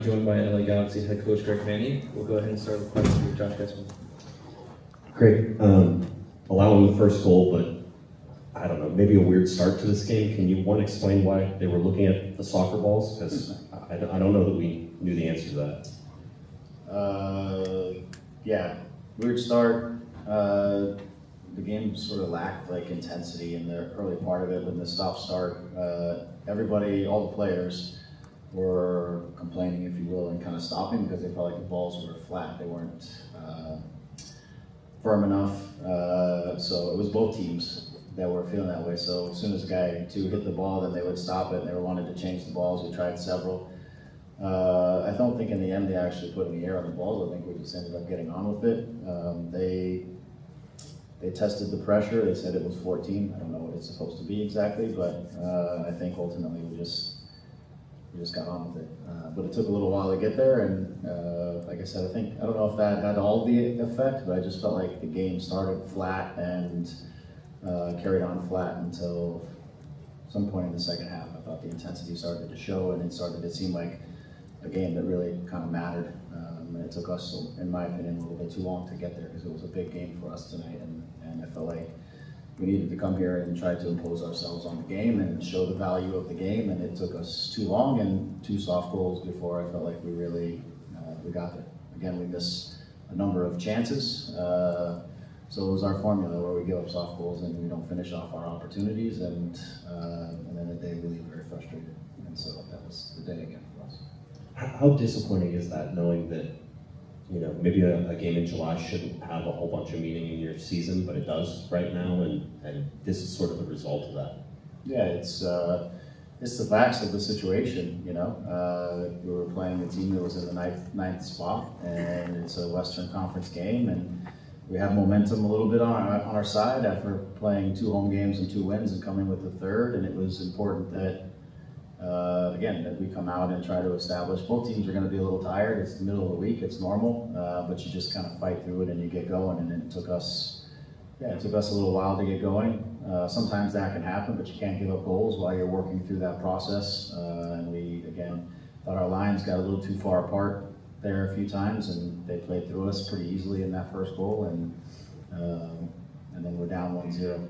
Joined by LA Galaxy head coach Greg Vanney. We'll go ahead and start with questions with Josh Guessman. Great. Allowing the first goal, but I don't know, maybe a weird start to this game. Can you, one, explain why they were looking at the soccer balls? Because I don't know that we knew the answer to that. Yeah, weird start. The game sort of lacked like intensity in the early part of it, but in the stop-start, everybody, all the players, were complaining, if you will, and kind of stopping because they felt like the balls were flat. They weren't firm enough. So it was both teams that were feeling that way. So as soon as guy two hit the ball, then they would stop it, and they wanted to change the balls. We tried several. I don't think in the end they actually put any air on the balls. I think we just ended up getting on with it. They tested the pressure. They said it was 14. I don't know what it's supposed to be exactly, but I think ultimately we just got on with it. But it took a little while to get there, and like I said, I don't know if that had all the effect, but I just felt like the game started flat and carried on flat until some point in the second half. I thought the intensity started to show, and it started to seem like a game that really kind of mattered. And it took us, in my opinion, a little bit too long to get there because it was a big game for us tonight, and I felt like we needed to come here and try to impose ourselves on the game and show the value of the game, and it took us too long and two soft goals before I felt like we really we got there. Again, we missed a number of chances, so it was our formula where we give up soft goals and we don't finish off our opportunities, and then the day we leave very frustrated, and so that was the day again for us. How disappointing is that, knowing that, you know, maybe a game in July shouldn't have a whole bunch of meaning in your season, but it does right now, and this is sort of the result of that? Yeah, it's the facts of the situation, you know. We were playing a team that was in the ninth spot, and it's a Western Conference game, and we have momentum a little bit on our side after playing 2 home games and 2 wins and coming with the third, and it was important that again, that we come out and try to establish. Both teams are going to be a little tired. It's the middle of the week. It's normal, but you just kind of fight through it and you get going. And it took us a little while to get going. Sometimes that can happen, but you can't give up goals while you're working through that process. And we, again, thought our lines got a little too far apart there a few times, and they played through us pretty easily in that first goal. And then we're down 1-0.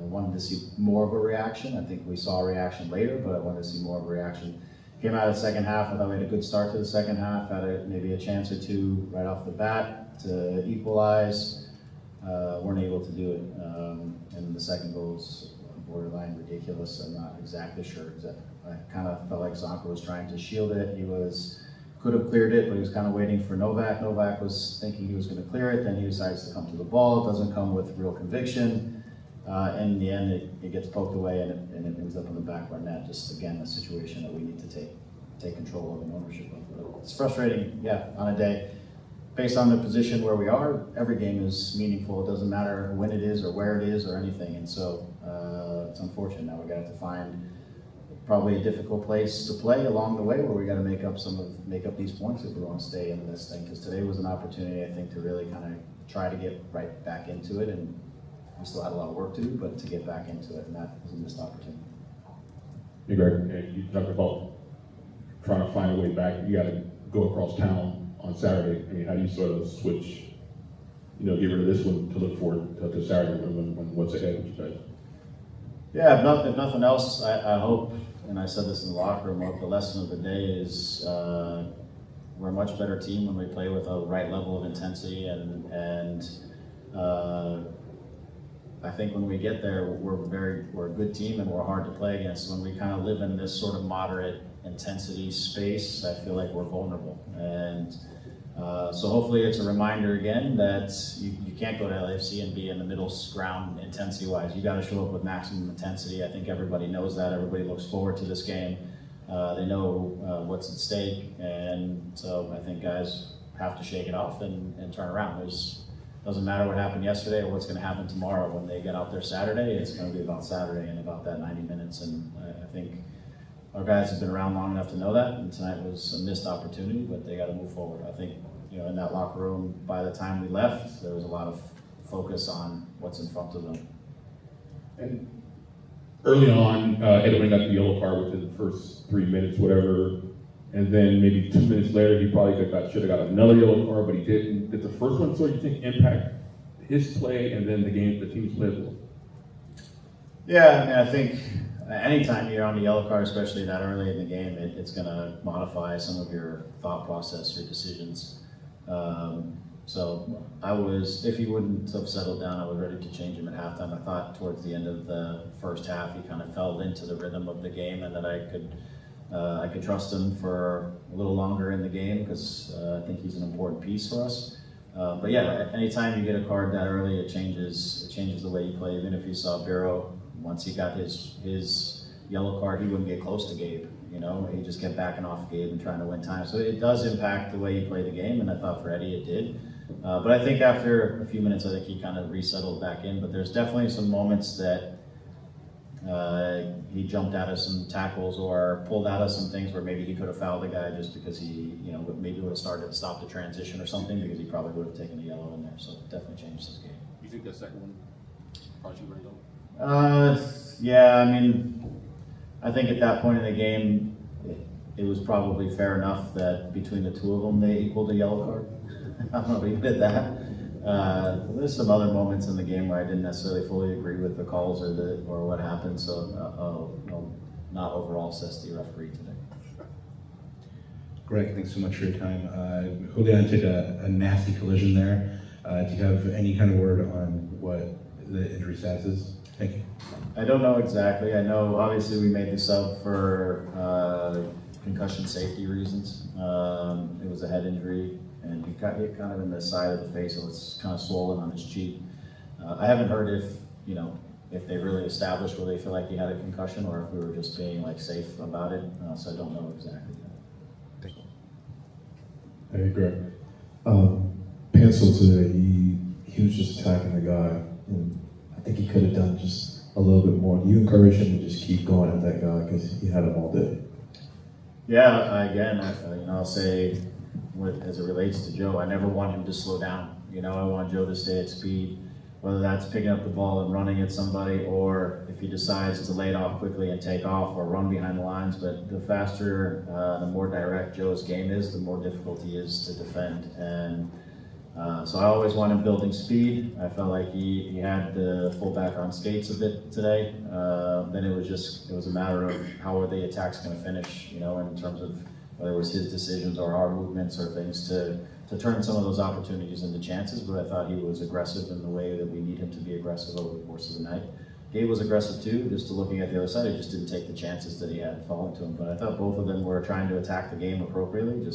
Wanted to see more of a reaction. I think we saw a reaction later, but I wanted to see more of a reaction. Came out of the second half. I thought we had a good start to the second half. Had maybe a chance or two right off the bat to equalize. Weren't able to do it. And the second goal was borderline ridiculous. I'm not exactly sure. I kind of felt like Zonka was trying to shield it. He could have cleared it, but he was kind of waiting for Novak. Novak was thinking he was going to clear it. Then he decides to come to the ball. It doesn't come with real conviction. In the end, it gets poked away and it ends up in the back of our net. Just again, a situation that we need to take control of and ownership of. It's frustrating, yeah, on a day. Based on the position where we are, every game is meaningful. It doesn't matter when it is or where it is or anything. And so it's unfortunate. Now we got to find probably a difficult place to play along the way where we got to make up these points if we want to stay in this thing. Because today was an opportunity, I think, to really kind of try to get right back into it. And we still had a lot of work to do, but to get back into it, and that was a missed opportunity. Hey Greg, you talked about trying to find a way back. You got to go across town on Saturday. I mean, how do you sort of switch, get rid of this one to look forward to Saturday when what's ahead with you guys? Yeah, if nothing else, I hope, and I said this in the locker room, the lesson of the day is we're a much better team when we play with a right level of intensity, and I think when we get there, we're a good team and we're hard to play against. When we kind of live in this sort of moderate intensity space, I feel like we're vulnerable. And so hopefully it's a reminder again that you can't go to LAFC and be in the middle ground intensity-wise. You got to show up with maximum intensity. I think everybody knows that. Everybody looks forward to this game. They know what's at stake, and so I think guys have to shake it off and turn around. Doesn't matter what happened yesterday or what's going to happen tomorrow. When they get out there Saturday, it's going to be about Saturday and about that 90 minutes. And I think our guys have been around long enough to know that. And tonight was a missed opportunity, but they got to move forward. I think, in that locker room, by the time we left, there was a lot of focus on what's in front of them. And early on, Edwin got the yellow card within the first 3 minutes, whatever. and then maybe 2 minutes later, he probably should have got another yellow card, but he didn't. Did the first one sort of, you think, impact his play and then the team's play as well? Yeah, I mean, I think anytime you're on a yellow card, especially that early in the game, it's going to modify some of your thought process, your decisions. So if he wouldn't have settled down, I was ready to change him at halftime. I thought towards the end of the first half, he kind of fell into the rhythm of the game, and that I could trust him for a little longer in the game, because I think he's an important piece for us. But yeah, anytime you get a card that early, it changes the way you play. Even if you saw Bureau, once he got his yellow card, he wouldn't get close to Gabe. He just kept backing off Gabe and trying to win time. So it does impact the way you play the game, and I thought for Eddie it did. But I think after a few minutes, I think he kind of resettled back in. But there's definitely some moments that he jumped out of some tackles or pulled out of some things where maybe he could have fouled the guy just because he, maybe would have stopped the transition or something, because he probably would have taken a yellow in there. So it definitely changed his game. You think that second one probably should have yellow? Yeah, I mean, I think at that point in the game, it was probably fair enough that between the two of them, they equaled a yellow card. I'm gonna leave it at that. There's some other moments in the game where I didn't necessarily fully agree with the calls or what happened, so I'll not overall assess the referee today. Greg, thanks so much for your time. Julian took a nasty collision there. Do you have any kind of word on what the injury status is? Thank you. I don't know exactly. I know obviously we made this up for concussion safety reasons. It was a head injury, and he got hit kind of in the side of the face, so it's kind of swollen on his cheek. I haven't heard if they really established whether they feel like he had a concussion or if we were just being safe about it. So I don't know exactly yet. Thank you. Hey, Greg. Pencil today, he was just attacking the guy, and I think he could have done just a little bit more. Do you encourage him to just keep going at that guy because he had him all day? Yeah, I'll say, as it relates to Joe, I never want him to slow down. I want Joe to stay at speed, whether that's picking up the ball and running at somebody, or if he decides to lay it off quickly and take off or run behind the lines. But the faster, the more direct Joe's game is, the more difficult he is to defend. And so I always want him building speed. I felt like he had the fullback on skates a bit today. Then it was a matter of how are the attacks going to finish, in terms of whether it was his decisions or our movements or things to turn some of those opportunities into chances. But I thought he was aggressive in the way that we need him to be aggressive over the course of the night. Gabe was aggressive too, just looking at the other side. He just didn't take the chances that he had falling to him. But I thought both of them were trying to attack the game appropriately.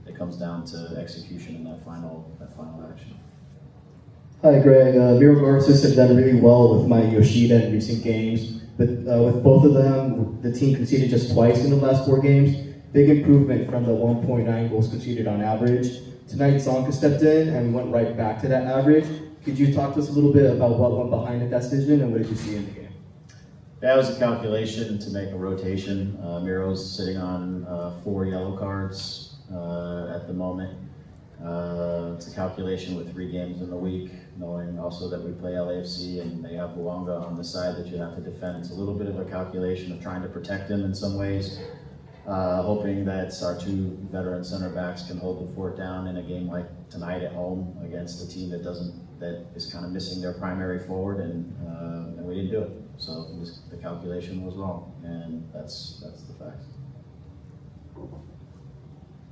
It comes down to execution in that final action. Hi, Greg. Miro Garces have done really well with Mike Yoshida in recent games, but with both of them, the team conceded just twice in the last 4 games. Big improvement from the 1.9 goals conceded on average. Tonight, Zonka stepped in and went right back to that average. Could you talk to us a little bit about what went behind that decision and what did you see in the game? That was a calculation to make a rotation. Miro's sitting on 4 yellow cards at the moment. It's a calculation with 3 games in the week, knowing also that we play LAFC and they have Luanga on the side that you have to defend. It's a little bit of a calculation of trying to protect him in some ways, hoping that our 2 veteran center backs can hold the fort down in a game like tonight at home against a team that is kind of missing their primary forward, and we didn't do it. So the calculation was wrong, and that's the facts.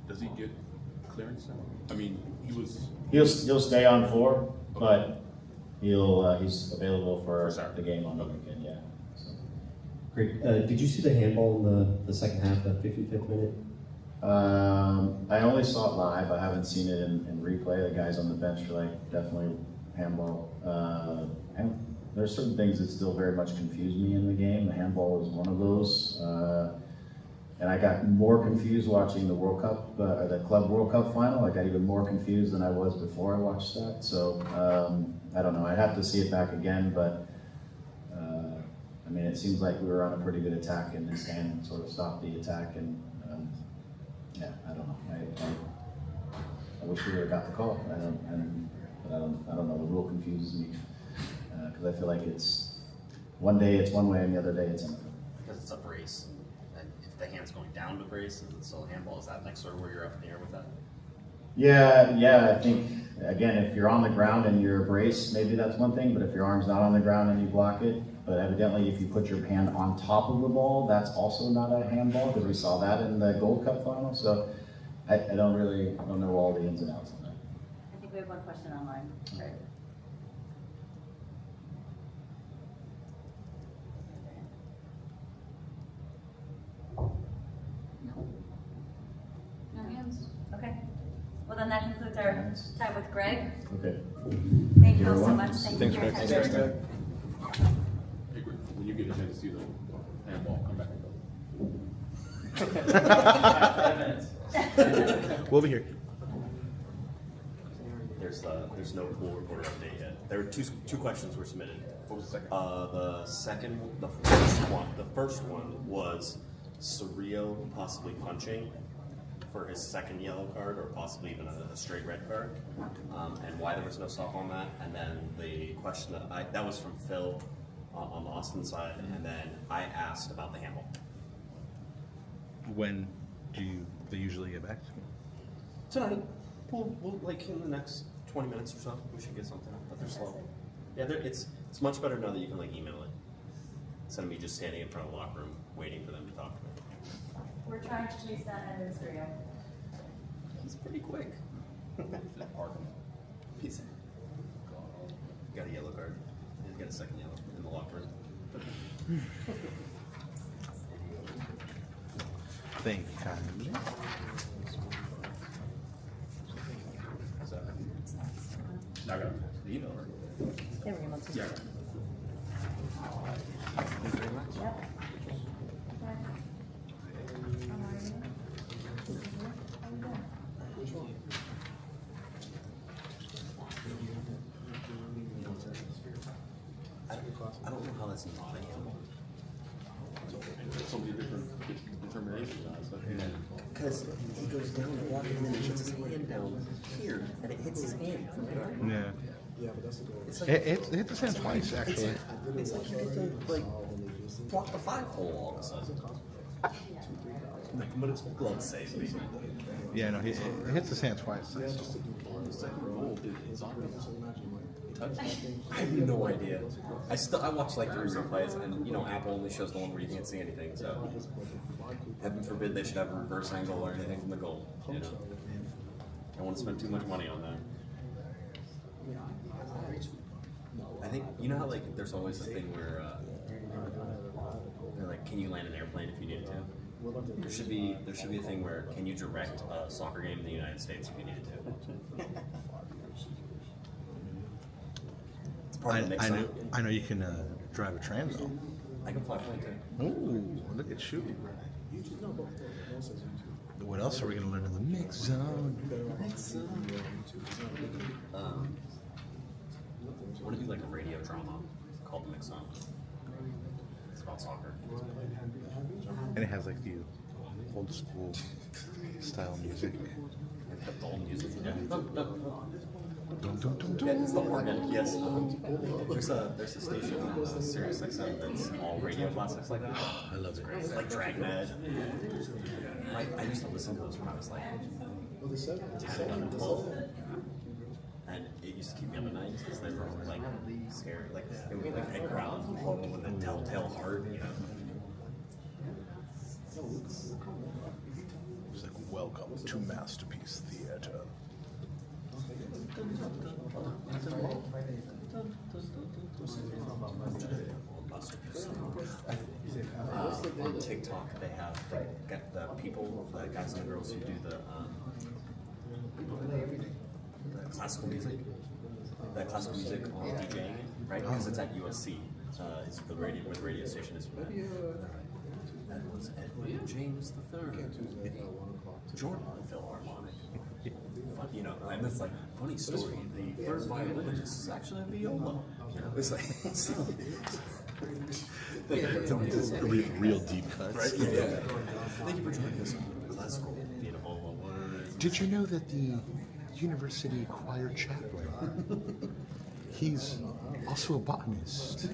Does he get clearance now? I mean, He'll stay on 4, but he's available for the game on the weekend. Yeah. So. Great. Did you see the handball in the second half, that 55th minute? I only saw it live. I haven't seen it in replay. The guys on the bench are definitely handball. And there's certain things that still very much confuse me in the game. The handball is one of those. And I got more confused watching the World Cup, the Club World Cup final. I got even more confused than I was before I watched that. So I don't know. I'd have to see it back again, but it seems like we were on a pretty good attack, and his hand sort of stopped the attack. And yeah, I don't know. I wish we would have got the call. I don't know. The rule confuses me because I feel like it's one day it's one way and the other day it's another. Because it's a brace, and if the hand's going down to brace, is it still a handball? Is that like sort of where you're up in the air with that? Yeah, I think, again, if you're on the ground and you're braced, maybe that's one thing, but if your arm's not on the ground and you block it, but evidently if you put your hand on top of the ball, that's also not a handball, because we saw that in the Gold Cup final, so I don't know all the ins and outs on that. I think we have one question online. Right. No hands? Okay. Well, then that concludes our time with Greg. Okay. Thank you all so much. Thank you for your Thanks, time. Greg. Hey, Greg, when you get a chance to see the handball, come back and go. We'll be here. There's no pool reporter update yet. There were two questions were submitted. What was the second? The first one was Cerrillo possibly punching for his second yellow card, or possibly even a straight red card, and why there was no stop on that. And then the question that was from Phil on the Austin side, and then I asked about the handball. When do they usually get back? Tonight, we'll like in the next 20 minutes or so, we should get something. But they're slow. Yeah, it's much better now that you can like email it instead of me just standing in front of the locker room waiting for them to talk to me. We're trying to chase that Evan Cerrillo. He's pretty quick. He's got a yellow card. He's got a second yellow in the locker room. Thank you kindly. I got it. The email, right? They were able to. Yeah. Yep. I don't know how that's not a handball. So many different determinations on it. Because he goes down to block and then he puts his hand down here and it hits his hand from there. Yeah. It's like, It hit the sand twice, actually. it's like you get to like block the 5 hole all of a sudden. But it's glove safe, baby. Yeah, no, it hits the sand twice. The second goal, it's on I have no idea. I watch like the replays, and you know Apple only shows the one where you can't see anything. So heaven forbid they should have a reverse angle or anything from the goal. You know, I don't want to spend too much money on that. I think you know how like there's always a thing where they're like, can you land an airplane if you needed to? There should be a thing where can you direct a soccer game in the United States if you needed to? I know you can drive a Transall. I can fly plane too. Ooh, look at you. What else are we going to learn in the mix zone? I want to do like a radio drama called The Mix Zone. It's about soccer. And it has like the old school style music. The old music. Yeah. Dun, dun, dun, dun. Yeah, it's the organ. Yes. There's a station on Sirius XM that's all radio classics like that. I love it. It's like Dragnet. I used to listen to those when I was like 10, 11, 12. And it used to keep me up at night because they were like scary. Like it would be like Ed Crowd with a telltale heart, you know. It's like, welcome to Masterpiece Theater. On TikTok, they have got the people, the guys and girls who do the classical music. The classical music on DJing, right? Because it's at USC. It's the radio station is from that. That was Edwin James III. Jordan Philharmonic. You know, and it's like funny story. The third violinist is actually a viola. You know, it's like Real deep cuts. right? Yeah. Thank you for joining us on classical. You know, blah, blah, blah. Did you know that the university choir chaplain, he's also a botanist?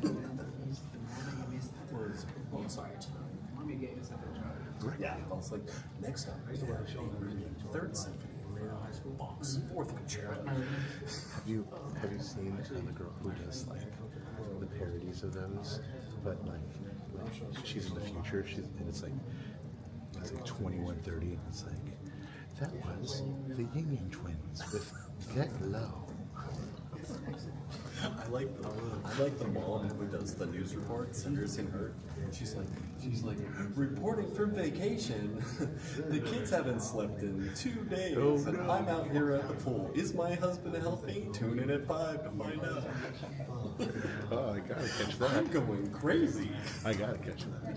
Was Mozart. Right. Yeah, I was like, next up, right away, Third Symphony, Bach's Fourth Concerto. Have you seen the girl who does like the parodies of those? But like she's in the future. And it's like 2130. It's like that was the Ying Yang Twins with Get Low. I like the mom who does the news reports. Have you ever seen her? She's like reporting from vacation. The kids haven't slept in 2 days, and I'm out here at the pool. Is my husband helping? Tune in at 5 to find out. Oh, I gotta catch that. I'm going crazy. I gotta catch that.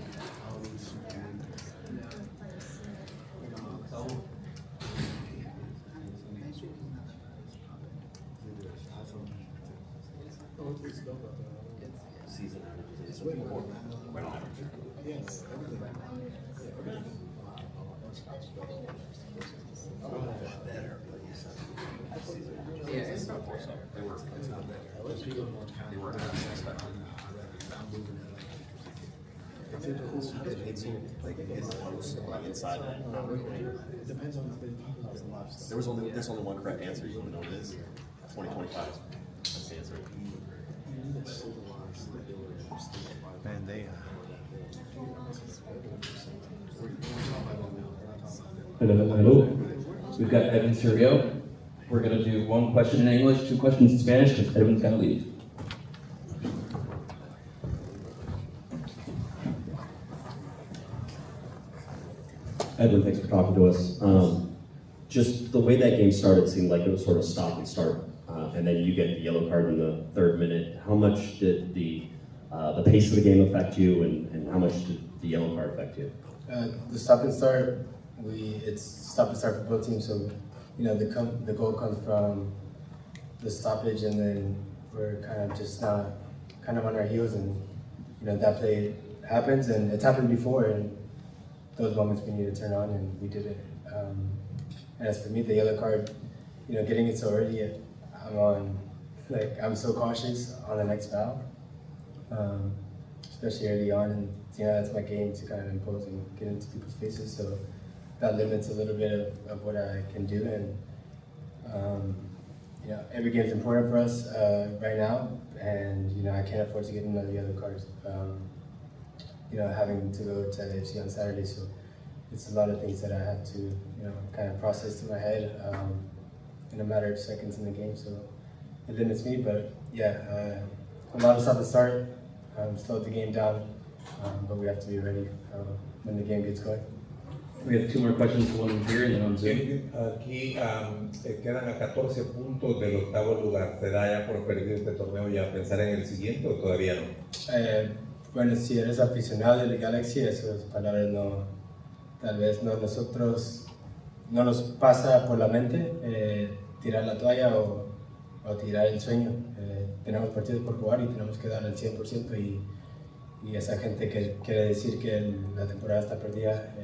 There's only one correct answer. You know what it is? 2025. That's the answer. Man, they Hello. We've got Evan Serio. We're going to do one question in English, 2 questions in Spanish, because Edwin's going to leave. Edwin, thanks for talking to us. Just the way that game started seemed like it was sort of stop and start, and then you get the yellow card in the 3rd minute. How much did the pace of the game affect you, and how much did the yellow card affect you? The stop and start, it's stop and start for both teams. So, the goal comes from the stoppage, and then we're kind of just not kind of on our heels, and that play happens, and it's happened before, and those moments we need to turn on, and we did it. And as for me, the yellow card, getting it so early, I'm so cautious on the next foul, especially early on, and that's my game to kind of impose and get into people's faces. So that limits a little bit of what I can do, and every game is important for us right now, and I can't afford to get another yellow card. Having to go to FC on Saturday, so it's a lot of things that I have to, kind of process in my head in a matter of seconds in the game. So it limits me, but yeah, a lot of stuff to start, slow the game down, but we have to be ready when the game gets going. We have 2 more questions, one here and then on Zoom. Aquí quedan a 14 puntos del 8º lugar. ¿Se da ya por perdido este torneo ya pensar en el siguiente o todavía no? Bueno, si eres aficionado del Galaxy, esas palabras tal vez nosotros no nos pasa por la mente tirar la toalla o tirar el sueño. Tenemos partidos por jugar y tenemos que dar el 100%, y esa gente que quiere decir que la temporada está perdida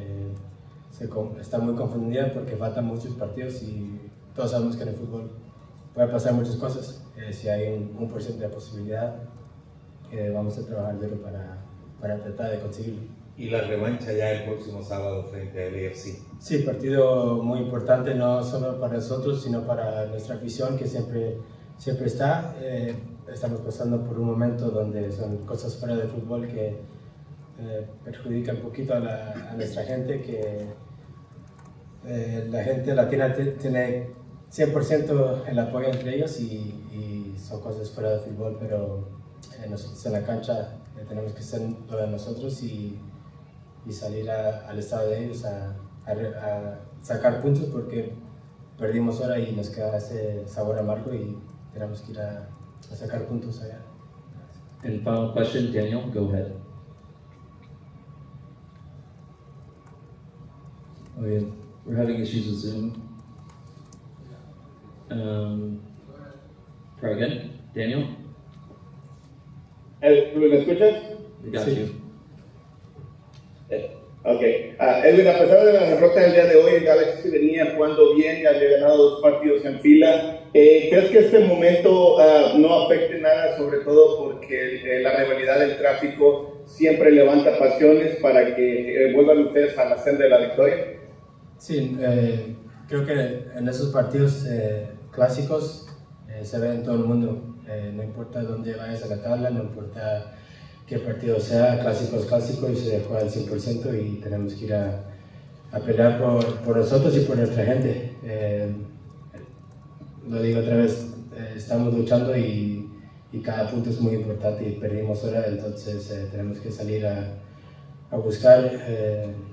está muy confundida porque faltan muchos partidos, y todos sabemos que en el fútbol puede pasar muchas cosas. Si hay un 1% de posibilidad, vamos a trabajar duro para tratar de conseguirlo. Y la revancha ya el próximo sábado frente al LAFC. Sí, partido muy importante, no solo para nosotros, sino para nuestra afición, que siempre está. Estamos pasando por un momento donde son cosas fuera del fútbol que perjudican un poquito a nuestra gente, que la gente latina tiene 100% el apoyo entre ellos, y son cosas fuera del fútbol, pero nosotros en la cancha tenemos que ser lo de nosotros y salir al estado de ellos a sacar puntos, porque perdimos hora y nos queda ese sabor amargo, y tenemos que ir a sacar puntos allá. And final question, Daniel, go ahead. Okay, we're having issues with Zoom. Try again, Daniel. ¿Me escuchas? We got you. Ok. Edwin, a pesar de las derrotas del día de hoy, el Galaxy venía jugando bien, ya había ganado 2 partidos en fila. ¿Crees que este momento no afecte nada, sobre todo porque la rivalidad del tráfico siempre levanta pasiones para que vuelvan ustedes a la senda de la victoria? Sí, creo que en esos partidos clásicos se ve en todo el mundo, no importa dónde vayas a la tabla, no importa qué partido sea, clásico es clásico y se juega al 100% y tenemos que ir a pelear por nosotros y por nuestra gente. Lo digo otra vez, estamos luchando y cada punto es muy importante y perdimos hora, entonces tenemos que salir a buscar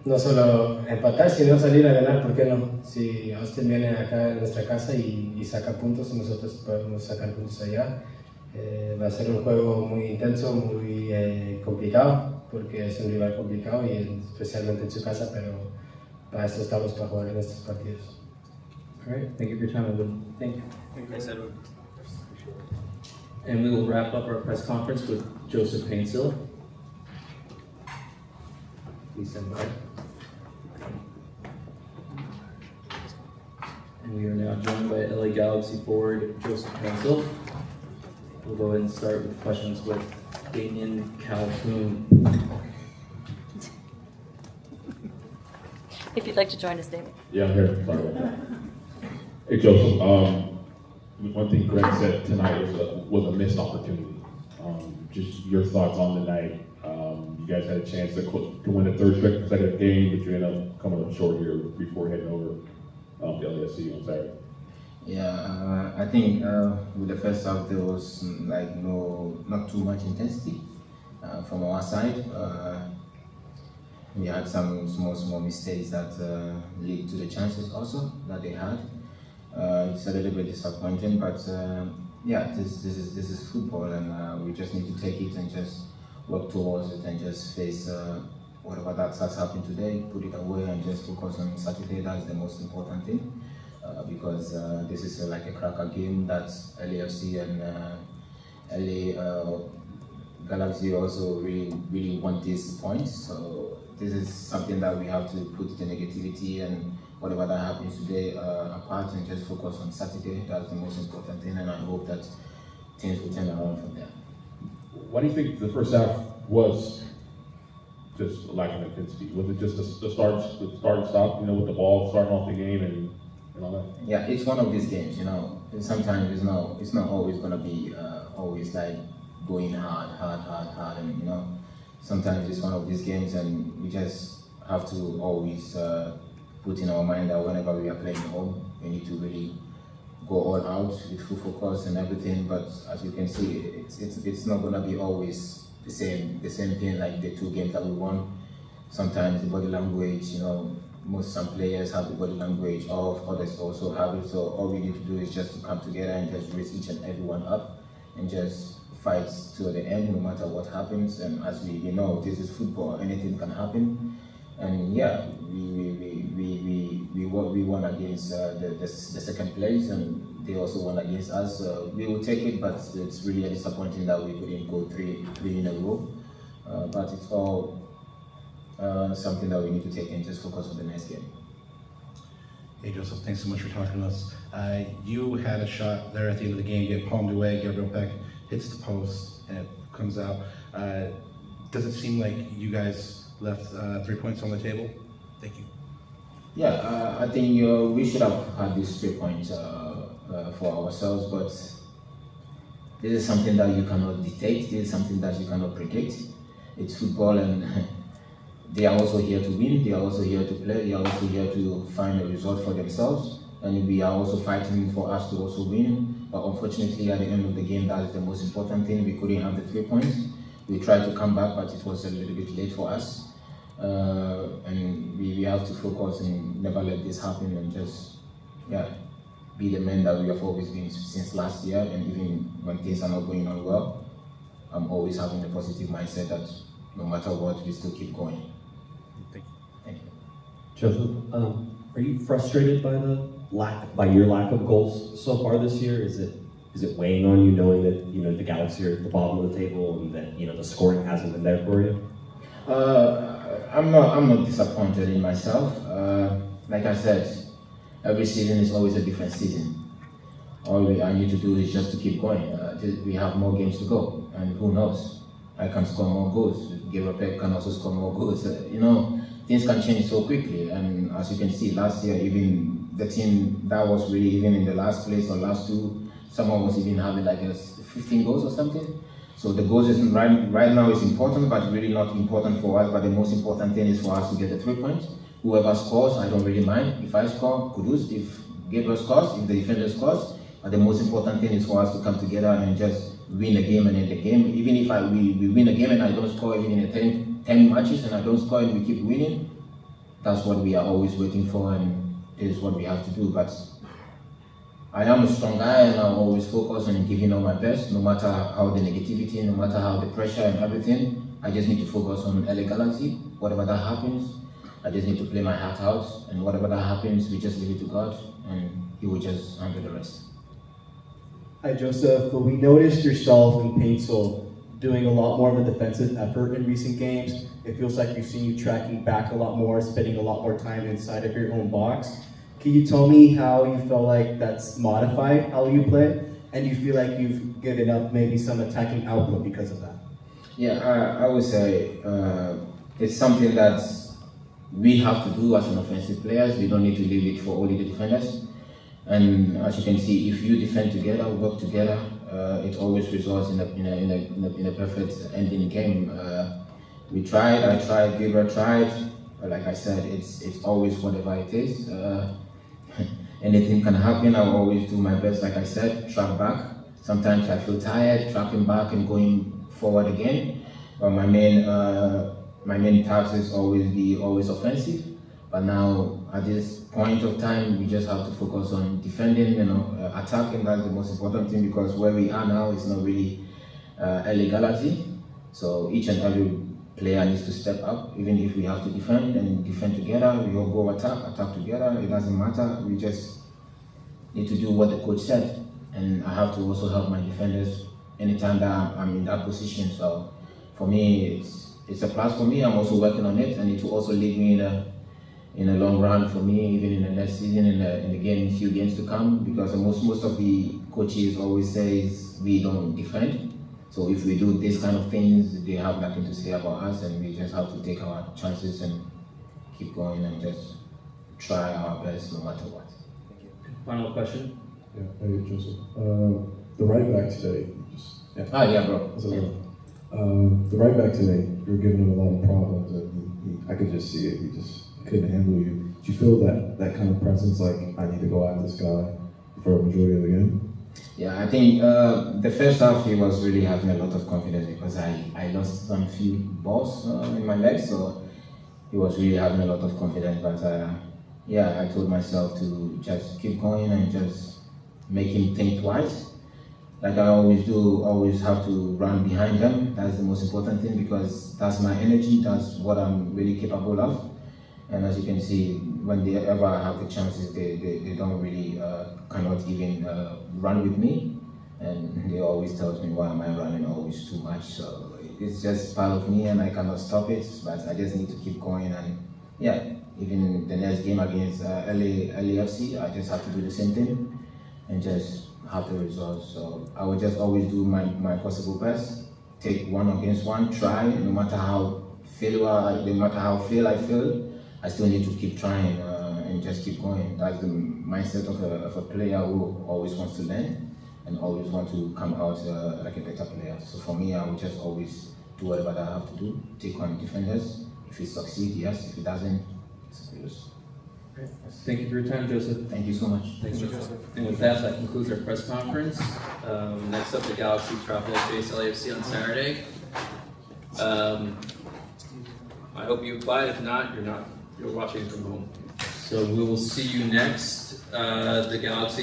no solo empatar, sino salir a ganar, ¿por qué no? Si Austin viene acá en nuestra casa y saca puntos, nosotros podemos sacar puntos allá. Va a ser un juego muy intenso, muy complicado, porque es un rival complicado y especialmente en su casa, pero para esto estamos, para jugar en estos partidos. All right, thank you for your time, Edwin. Thank you. Thanks, Edwin. And we will wrap up our press conference with Joseph Painsilla. Please stand by. And we are now joined by LA Galaxy forward Joseph Painsilla. We'll go ahead and start with questions with Damien Calhoun. If you'd like to join us, David. Yeah, I'm here. Sorry about that. Hey, Joseph. One thing Greg said tonight was a missed opportunity. Just your thoughts on the night. You guys had a chance to win a third consecutive game, but you ended up coming up short here before heading over to LAFC on Saturday. Yeah, I think with the first half there was not too much intensity from our side. We had some small mistakes that lead to the chances also that they had. It's a little bit disappointing, but yeah, this is football, and we just need to take it and just work towards it and just face whatever that has happened today, put it away and just focus on Saturday. That's the most important thing, because this is like a cracker game that LAFC and LA Galaxy also really want these points. So this is something that we have to put the negativity and whatever that happens today apart and just focus on Saturday. That's the most important thing, and I hope that things will turn around from there. Why do you think the first half was just a lack of intensity? Was it just the start and stop, with the ball starting off the game and all that? Yeah, it's one of these games, And sometimes it's not always gonna be always like going hard, and sometimes it's one of these games, and we just have to always put in our mind that whenever we are playing home, we need to really go all out with full focus and everything. But as you can see, it's not gonna be always the same thing like the two games that we won. Sometimes the body language, some players have the body language off, others also have it. So all we need to do is just to come together and just raise each and everyone up and just fight to the end, no matter what happens. And as we know, this is football; anything can happen. And yeah, we won against the second place, and they also won against us. We will take it, but it's really disappointing that we couldn't go three in a row. But it's all something that we need to take and just focus on the next game. Hey Joseph, thanks so much for talking to us. You had a shot there at the end of the game, get palmed away, Gabriel Peck hits the post, and it comes out. Does it seem like you guys left 3 points on the table? Thank you. Yeah, I think we should have had these 3 points for ourselves, but this is something that you cannot dictate. This is something that you cannot predict. It's football, and they are also here to win. They are also here to play. They are also here to find a result for themselves, and we are also fighting for us to also win. But unfortunately, at the end of the game, that is the most important thing. We couldn't have the 3 points. We tried to come back, but it was a little bit late for us. And we have to focus and never let this happen, and just be the men that we have always been since last year. And even when things are not going on well, I'm always having a positive mindset that no matter what, we still keep going. Thank you. Joseph, are you frustrated by your lack of goals so far this year? Is it weighing on you, knowing that the Galaxy are at the bottom of the table and that the scoring hasn't been there for you? I'm not disappointed in myself. Like I said, every season is always a different season. All I need to do is just to keep going. We have more games to go, and who knows? I can score more goals. Gabriel Peck can also score more goals. Things can change so quickly. And as you can see, last year, even the team that was really even in the last place or last two, someone was even having like 15 goals or something. So the goals isn't right now is important, but really not important for us. But the most important thing is for us to get the 3 points. Whoever scores, I don't really mind. If I score, kudus. If Gabriel scores, if the defender scores. But the most important thing is for us to come together and just win the game and end the game. Even if we win a game and I don't score, even in the 10 matches and I don't score and we keep winning, that's what we are always waiting for, and this is what we have to do. But I am a strong guy and I always focus on giving all my best, no matter how the negativity, no matter how the pressure and everything. I just need to focus on LA Galaxy. Whatever that happens, I just need to play my heart out, and whatever that happens, we just leave it to God and He will just handle the rest. Hi Joseph, we noticed yourself and Paintsel doing a lot more of a defensive effort in recent games. It feels like we've seen you tracking back a lot more, spending a lot more time inside of your own box. Can you tell me how you feel like that's modified how you play? And do you feel like you've given up maybe some attacking output because of that? Yeah, I would say it's something that we have to do as an offensive players. We don't need to leave it for only the defenders. And as you can see, if you defend together, work together, it always results in a perfect ending game. We tried, I tried, Gabriel tried. Like I said, it's always whatever it is. Anything can happen. I will always do my best. Like I said, track back. Sometimes I feel tired, tracking back and going forward again. But my main task is always offensive. But now, at this point of time, we just have to focus on defending, attacking. That's the most important thing, because where we are now is not really LA Galaxy. So each and every player needs to step up, even if we have to defend and defend together. We all go attack together. It doesn't matter. We just need to do what the coach said. And I have to also help my defenders anytime that I'm in that position. So for me, it's a plus for me. I'm also working on it, and it will also lead me in the long run for me, even in the next season, in the few games to come, because most of the coaches always says we don't defend. So if we do this kind of things, they have nothing to say about us, and we just have to take our chances and keep going and just try our best no matter what. Final question? Yeah, hey Joseph. The right back today, bro. The right back today, you were giving him a lot of problems, and I could just see it. He just couldn't handle you. Do you feel that kind of presence, like I need to go at this guy for a majority of the game? Yeah, I think the first half he was really having a lot of confidence, because I lost some few balls in my legs, so he was really having a lot of confidence. But I told myself to just keep going and just make him think twice. Like I always do, always have to run behind them. That's the most important thing, because that's my energy, that's what I'm really capable of. And as you can see, when they ever have the chances, they don't really, cannot even run with me. And they always tell me, why am I running always too much? So it's just part of me and I cannot stop it, but I just need to keep going. And yeah, even the next game against LAFC, I just have to do the same thing and just have the results. So I will just always do my possible best, take 1 against 1, try, no matter how fail I feel, I still need to keep trying and just keep going. That's the mindset of a player who always wants to learn and always want to come out like a better player. So for me, I will just always do whatever I have to do, take on defenders. If it succeeds, yes. If it doesn't, it's a lose. Thank you for your time, Joseph. Thank you so much. Thanks, Joseph. And with that concludes our press conference. Next up, the Galaxy travel to face LAFC on Saturday. I hope you applied. If not, you're watching from home. So we will see you next. The Galaxy